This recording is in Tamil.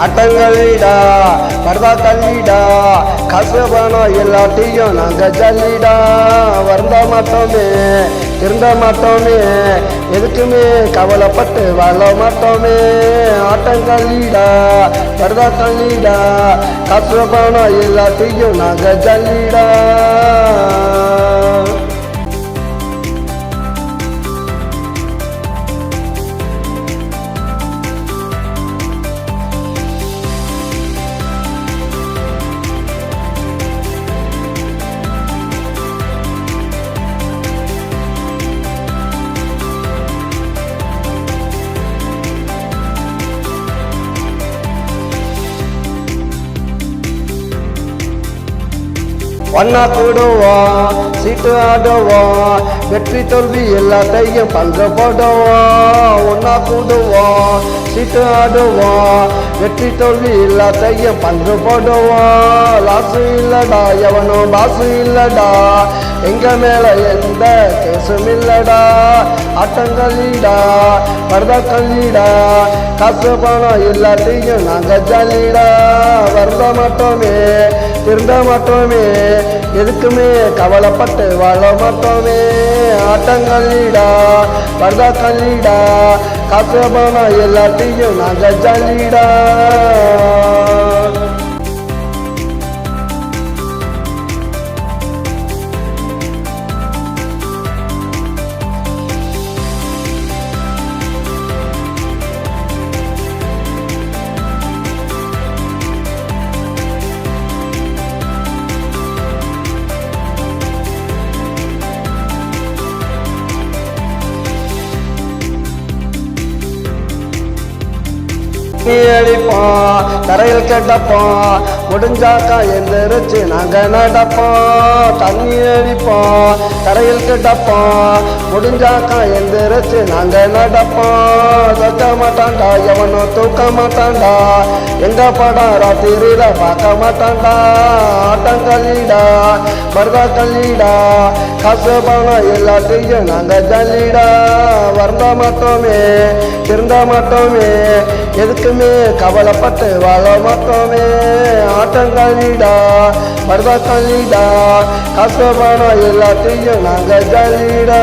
அட்டங்களிடா பரதா தள்ளிடா காசு பணம் எல்லாத்தையும் நாங்கள் ஜல்லிடா வருந்த மாட்டோமே திருந்த மாட்டோமே எதுக்குமே கவலைப்பட்டு வாழ மாட்டோமே ஆட்டங்களிடா பரதா தள்ளிடா காசு பணம் எல்லாத்தையும் நாங்கள் ஜல்லிடா ஒன்னா கூடுவோம் சீட்டு ஆடுவோம் வெற்றி தோல்வி எல்லாத்தையும் பங்கு போடுவோம் ஒன்னா கூடுவோம் சீட்டு ஆடுவோம் வெற்றி தோல்வி எல்லாத்தையும் பங்கு போடுவோம் லாசு இல்லடா எவனும் பாசு இல்லடா எங்க மேல எந்த கேசும் இல்லடா ஆட்டங்களிடா பரதா கல்லிடா காசு பணம் எல்லாத்தையும் நாங்க ஜல்லிடா வருந்த மாட்டோமே திருந்த மாட்டோமே எதுக்குமே கவலைப்பட்டு வாழ மாட்டோமே ஆட்டங்களிடா பரதா கல்லிடா காசு பணம் எல்லாத்தையும் நாங்க ஜல்லிடா அடிப்போம் தரையில் கெட்டப்போம் முடிஞ்சாக்கா எந்திரிச்சு நாங்க நடப்போம் தண்ணி அடிப்போம் தரையில் கெட்டப்போம் முடிஞ்சாக்கா எந்திரிச்சு நாங்க நடப்போம் தக்க மாட்டான்டா எவனும் தூக்க மாட்டான்டா எங்க படம் ராத்திரியில பார்க்க மாட்டான்டா ஆட்டங்களிடா பரதா கல்லிடா காசு பணம் எல்லாத்தையும் நாங்க ஜல்லிடா வருந்த மாட்டோமே திருந்த மாட்டோமே எதுக்குமே கவலைப்பட்டு வாழ மாட்டோமே ஆட்டங்களிடா பரதா கல்லிடா காசு பணம் எல்லாத்தையும் நாங்க ஜல்லிடா